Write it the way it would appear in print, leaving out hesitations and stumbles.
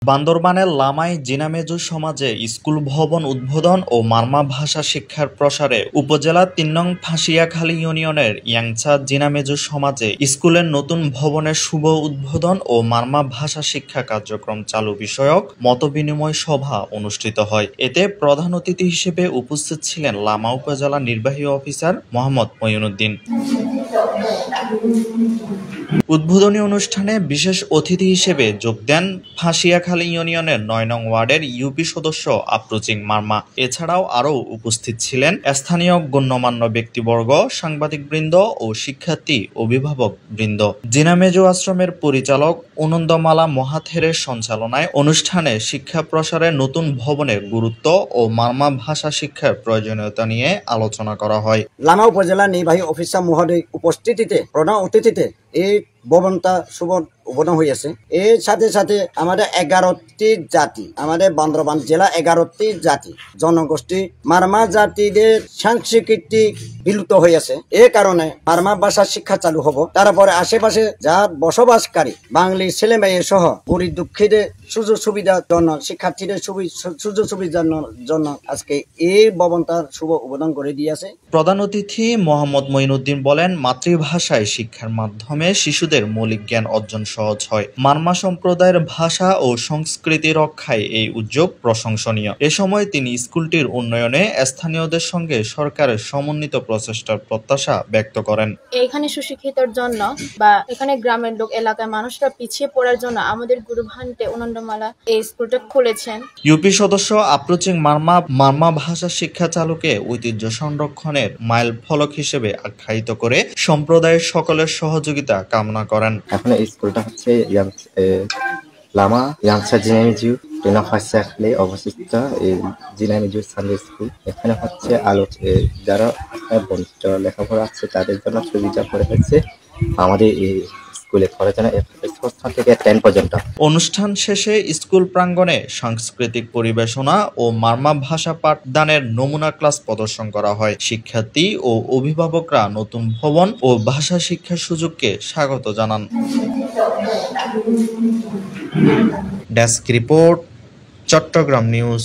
বান্দরবানের লামাই জিনামেজু সমাজে স্কুল ভবন উদ্বোধন ও মারমা ভাষা শিক্ষার প্রসারে উপজেলা ৩ নং ফাঁসিয়াখালী ইউনিয়নের ইয়াংচা জিনামেজু সমাজে স্কুলের নতুন ভবনের শুভ উদ্বোধন ও মারমা ভাষা শিক্ষা কার্যক্রম চালু বিষয়ক মতবিনিময় সভা অনুষ্ঠিত হয়। এতে প্রধান অতিথি হিসেবে উপস্থিত ছিলেন লামা উপজেলা নির্বাহী অফিসার মোহাম্মদ মঈনুদ্দিন। উদ্বোধনী অনুষ্ঠানে বিশেষ অতিথি হিসেবে যোগ দেন ফাঁসিয়াখালী ইউনিয়নের ৯ নং ওয়ার্ডের ইউপি সদস্য আফরোজিং মারমা। এছাড়াও আরও উপস্থিত ছিলেন স্থানীয় গণ্যমান্য ব্যক্তিবর্গ, সাংবাদিকবৃন্দ ও শিক্ষার্থী অভিভাবক বৃন্দ। জিনামেজু আশ্রমের পরিচালক আনন্দমালা মহাথেরের সঞ্চালনায় অনুষ্ঠানে শিক্ষা প্রসারে নতুন ভবনের গুরুত্ব ও মারমা ভাষা শিক্ষার প্রয়োজনীয়তা নিয়ে আলোচনা করা হয়। লামা উপজেলা নির্বাহী অফিসার মহোদয় উপস্থিতিতে প্রধান অতিথিতে এই ভবনটা শুভ উদ্বোধন হয়েছে। এর সাথে সাথে আমাদের 11টি জাতি, আমাদের বান্দরবান জেলা 11টি জাতি জনগোষ্ঠী মারমা জাতিদের সংস্কৃতি বিলুপ্ত হয়েছে। এই কারণে মারমা ভাষা শিক্ষা চালু হবো। তারপরে আশেপাশে যা বসবাসকারী বাঙালি ছেলে মেয়ে সহ গরিব দুঃখীদের সুযোগ সুবিধার জন্য, শিক্ষার্থীদের সুযোগ সুবিধার জন্য আজকে এই ভবনটার শুভ উদ্বোধন করে দিয়েছে। প্রধান অতিথি মোহাম্মদ মঈনুদ্দিন বলেন, মাতৃভাষায় শিক্ষার মাধ্যমে শিশুদের মৌলিক জ্ঞান অর্জন সহজ হয়। মারমা সম্প্রদায়ের ভাষা ও সংস্কৃতি রক্ষায় এই উদ্যোগ প্রশংসনীয়। এ সময় তিনি স্কুলটির উন্নয়নে স্থানীয়দের সঙ্গে সরকারের সমন্বিত প্রচেষ্টার প্রত্যাশা ব্যক্ত করেন। এখানে সুশিক্ষিতর জন্য বা এখানে গ্রামের লোক এলাকার মানুষরা পিছিয়ে পড়ার জন্য আমাদের গুরু ভান্তে আনন্দমালা এই স্কুলটা খুলেছেন। ইউপি সদস্য আফরোজিং মারমা ভাষা শিক্ষা চালুকে ঐতিহ্য সংরক্ষণের মাইল ফলক হিসেবে আখ্যায়িত করে সম্প্রদায়ের সকলের সহযোগিতা কামনা করেন। এখন এই স্কুলটা হচ্ছে লামা ইয়াংচা জিনামেজু ফাঁসিয়াখালী অবস্থিত এই জিনামেজু সানডে স্কুল। এখানে হচ্ছে যারা বঞ্চিত লেখাপড়া আছে তাদের জন্য সুবিধা করে হচ্ছে আমাদের এই স্কুলে খরচানা 1 থেকে 10 পর্যন্ত। অনুষ্ঠান শেষে স্কুল প্রাঙ্গণে সাংস্কৃতিক পরিবেশনা ও মারমা ভাষা পাঠদানের নমুনা ক্লাস প্রদর্শন করা হয়। শিক্ষার্থী ও অভিভাবকরা নতুন ভবন ও ভাষা শিক্ষার সুযোগকে স্বাগত জানান। Desk report, Chittagong news.